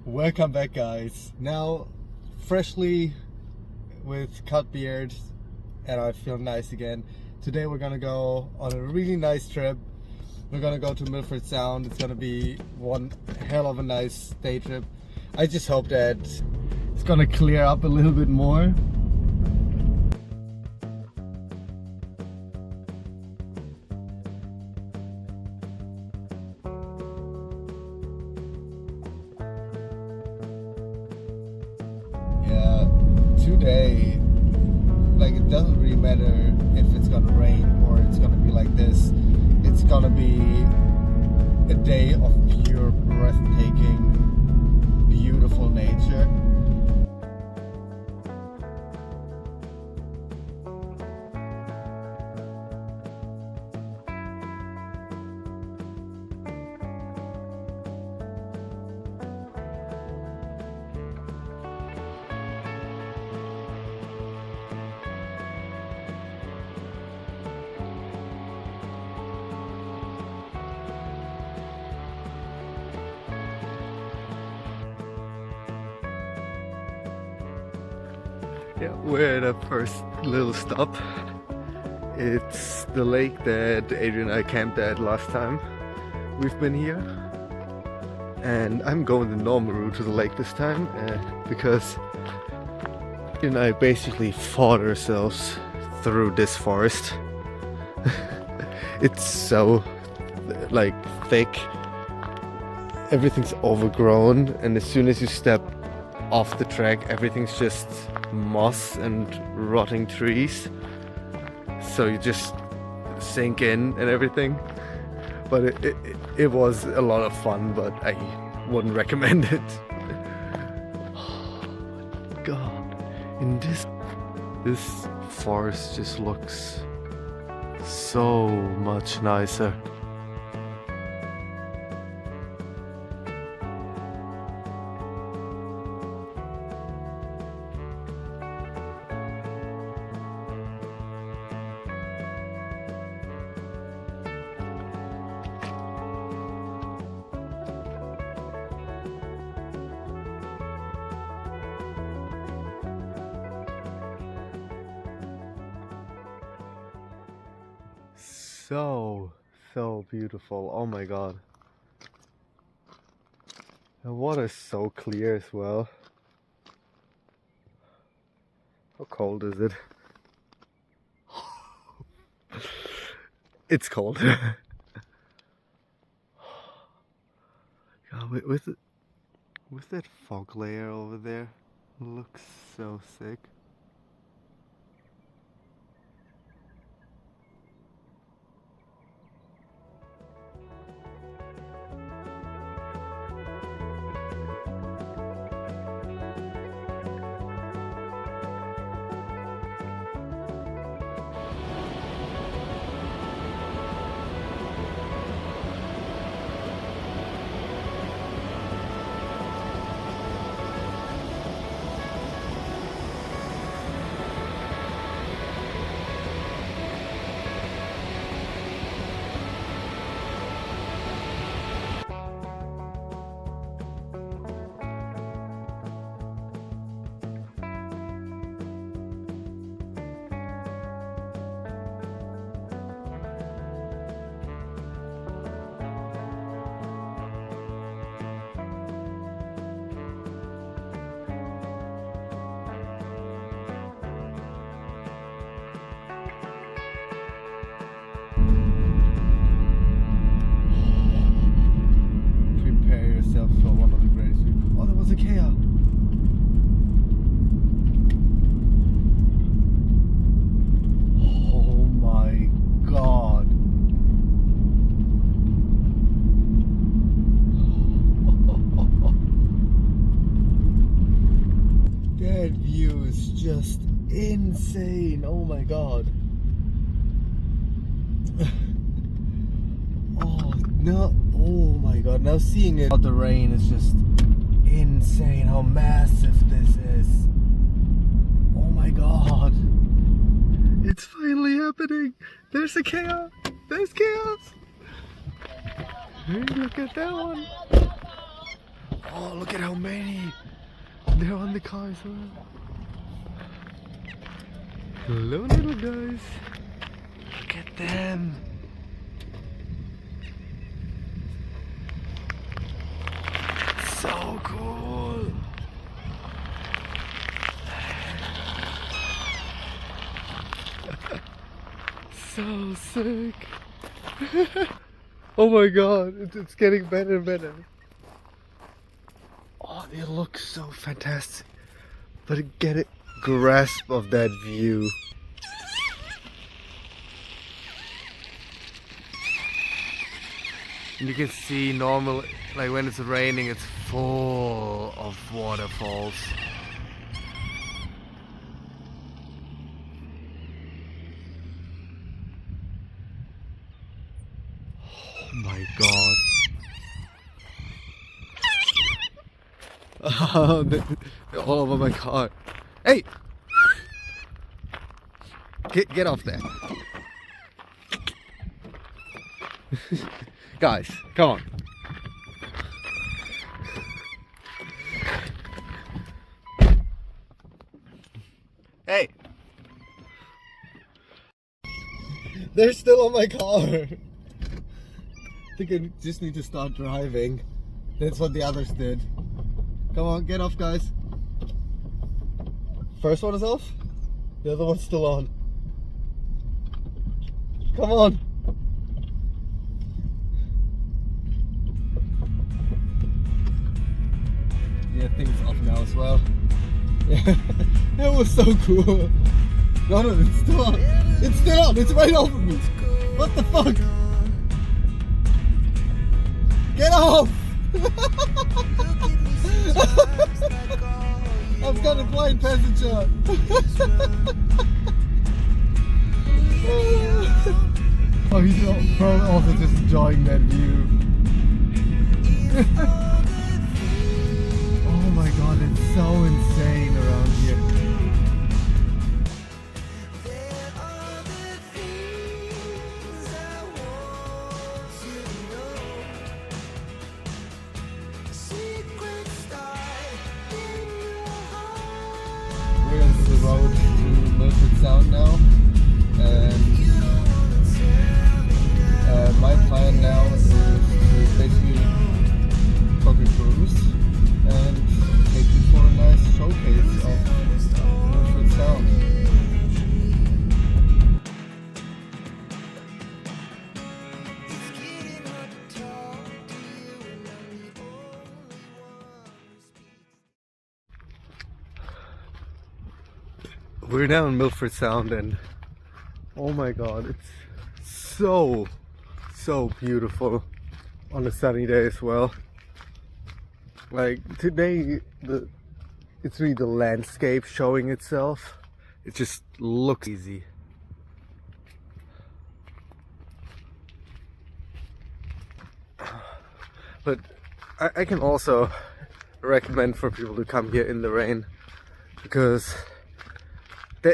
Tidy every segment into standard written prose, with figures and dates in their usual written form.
Welcome back, guys. Now, freshly with cut beard, and I feel nice again. Today we're gonna go on a really nice trip. We're gonna go to Milford Sound. It's gonna be one hell of a nice day trip. I just hope that it's gonna clear up a little bit more. Yeah, today, like, it doesn't really matter if it's gonna rain or it's gonna be like this. It's gonna be a day of pure breathtaking, beautiful nature. Yeah, we're at a first little stop. It's the lake that Adrian and I camped at last time we've been here. And I'm going the normal route to the lake this time because Adrian and I basically fought ourselves through this forest. It's so like thick. Everything's overgrown, and as soon as you step off the track, everything's just moss and rotting trees, so you just sink in and everything. But it was a lot of fun, but I wouldn't recommend it. Oh my god, in this forest just looks so much nicer. So beautiful. Oh my god. The water is so clear as well. How cold is it? It's cold. God, with that fog layer over there, it looks so sick. For one of the greatest people. Oh, there was a Kia. Oh my god. That view is just insane. Oh my god. Oh no. Oh my god, now seeing it out the rain is just insane how massive this is. Oh my god. It's finally happening. There's a chaos. There's chaos. Hey, look at that one. Oh, look at how many! They're on the car as well. Hello, little guys. Look at them. So cool. So sick. Oh my god, it's getting better and better. Oh, they look so fantastic. But get a grasp of that view. And you can see normal, like when it's raining, it's full of waterfalls. Oh my god. Oh, they're all over my car. Hey! Get off there. Guys, come on. Hey! They're still on my car. I think I just need to start driving. That's what the others did. Come on, get off, guys. First one is off. The other one's still on. Come on. Yeah, I think it's off now as well. Yeah, that was so cool. No, it's still on. It's still on. It's right over me. What the fuck? Get off! I've got a blind passenger. Oh, he's probably also just enjoying that view. Oh my god, it's so insane around here. We're on the road to Milford Sound now, and my plan now is to basically book a cruise and take you for a nice showcase of Milford Sound. We're now in Milford Sound, and oh my god, it's so beautiful on a sunny day as well. Like today, it's really the landscape showing itself. It just looks easy. But I can also recommend for people to come here in the rain, because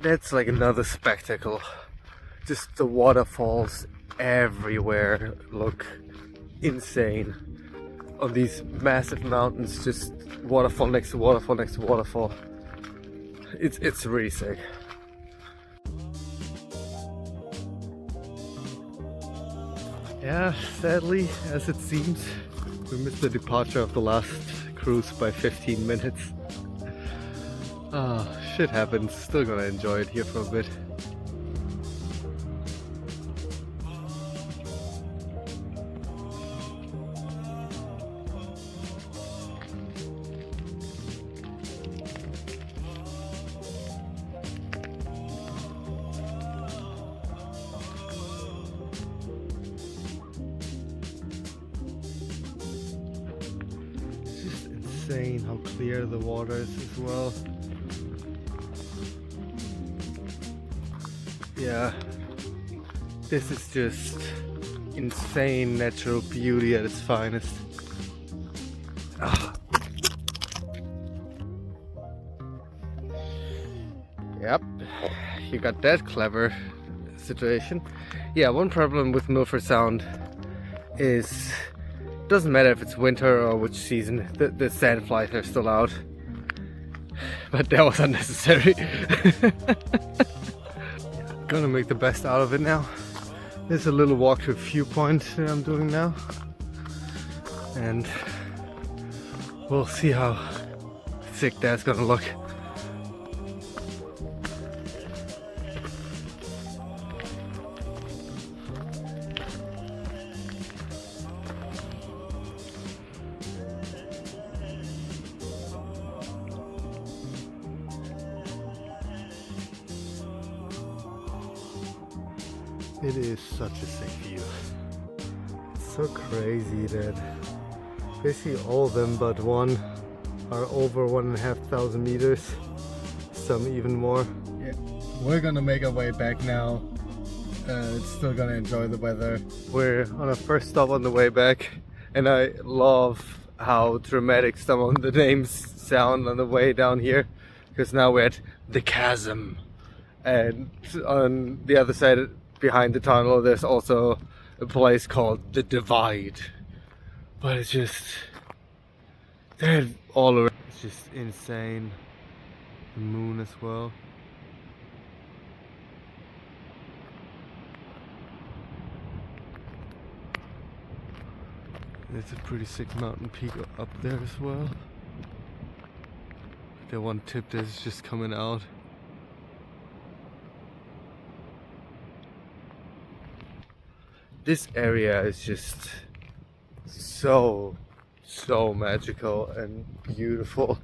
that's like another spectacle. Just the waterfalls everywhere look insane. On these massive mountains, just waterfall next to waterfall next to waterfall. It's really sick. Yeah, sadly, as it seems, we missed the departure of the last cruise by 15 minutes. Ah, shit happens. Still gonna enjoy it here for a bit. It's just insane how clear the water is as well. Yeah, this is just insane natural beauty at its finest. Ah. Yep, you got that clever situation. Yeah, one problem with Milford Sound is Doesn't matter if it's winter or which season, the sandflies are still out. But that was unnecessary. Gonna make the best out of it now. There's a little walk to a viewpoint that I'm doing now. And we'll see how sick that's gonna look. It is such a sick view. It's so crazy that basically all of them but one are over 1,500 meters, some even more. Yeah, we're gonna make our way back now. Still gonna enjoy the weather. We're on our first stop on the way back, and I love how dramatic some of the names sound on the way down here, because now we're at the chasm, and on the other side behind the tunnel there's also a place called the Divide. But it's just, they're all around. It's just insane. The moon as well. There's a pretty sick mountain peak up there as well. The one tip that's just coming out. This area is just so magical and beautiful.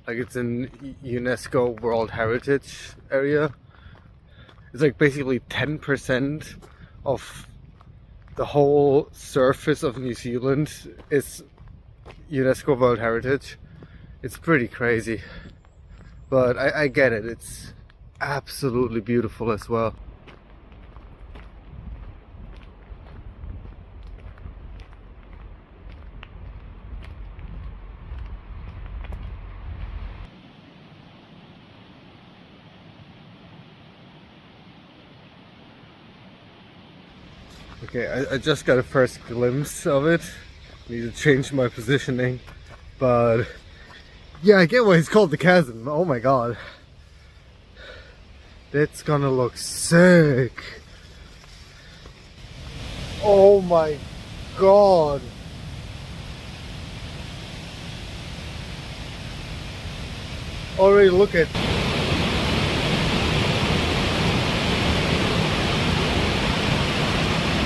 Like, it's an UNESCO World Heritage area. It's like basically 10% of the whole surface of New Zealand is UNESCO World Heritage. It's pretty crazy. But I get it, it's absolutely beautiful as well. Okay, I just got a first glimpse of it. Need to change my positioning, but yeah, I get why it's called the chasm. Oh my god. That's gonna look sick. Oh my god. Already look at.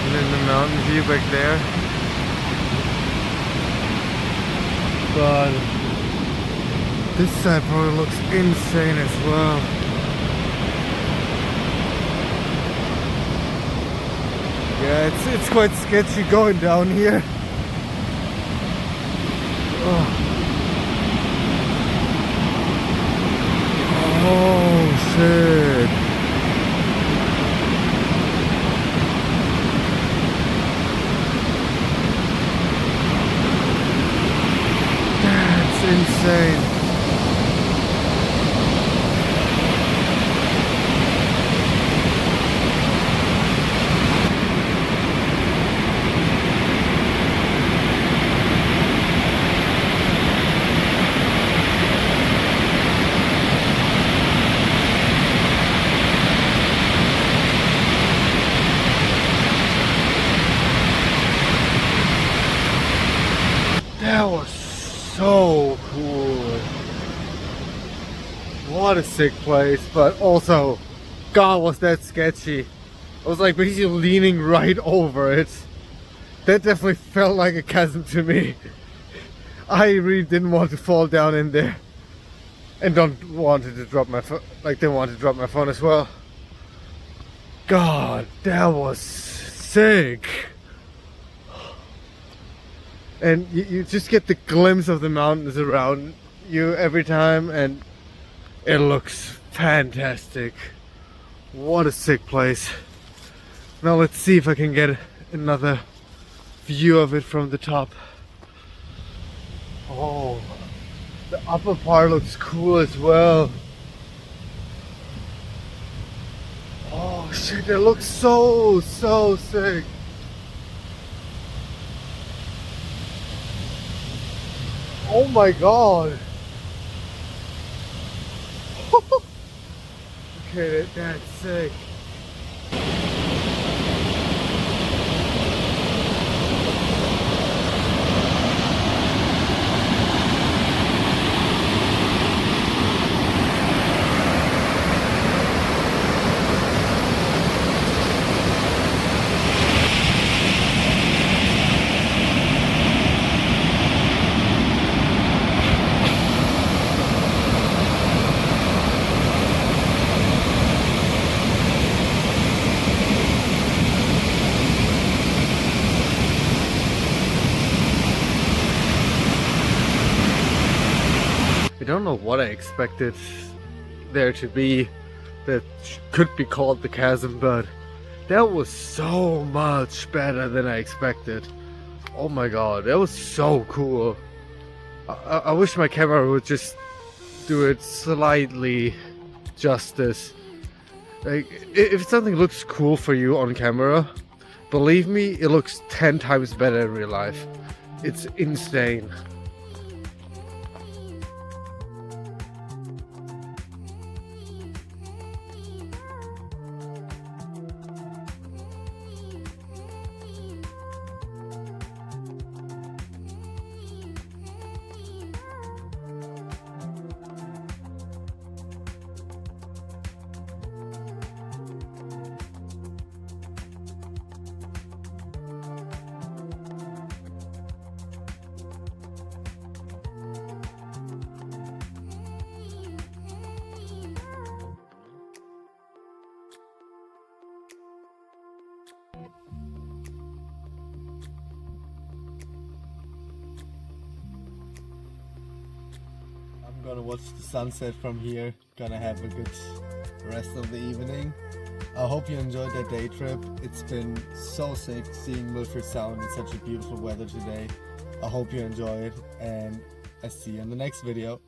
And then the mountain view back there. But this side probably looks insane as well. Yeah, it's quite sketchy going down here. Oh shit. That's insane. That was so cool. What a sick place, but also, God, was that sketchy. I was like basically leaning right over it. That definitely felt like a chasm to me. I really didn't want to fall down in there. And didn't want to drop my phone as well. God, that was sick. And you just get the glimpse of the mountains around you every time, and it looks fantastic. What a sick place. Now let's see if I can get another view of it from the top. Oh, the upper part looks cool as well. Oh Shit, it looks so sick. Oh my god. Okay, that's sick. I don't know what I expected there to be that could be called the chasm, but that was so much better than I expected. Oh my god, that was so cool. I wish my camera would just do it slightly justice. Like, if something looks cool for you on camera, believe me, it looks 10 times better in real life. It's insane. I'm gonna watch the sunset from here, gonna have a good rest of the evening. I hope you enjoyed that day trip. It's been so sick seeing Milford Sound in such a beautiful weather today. I hope you enjoy it, and I see you in the next video.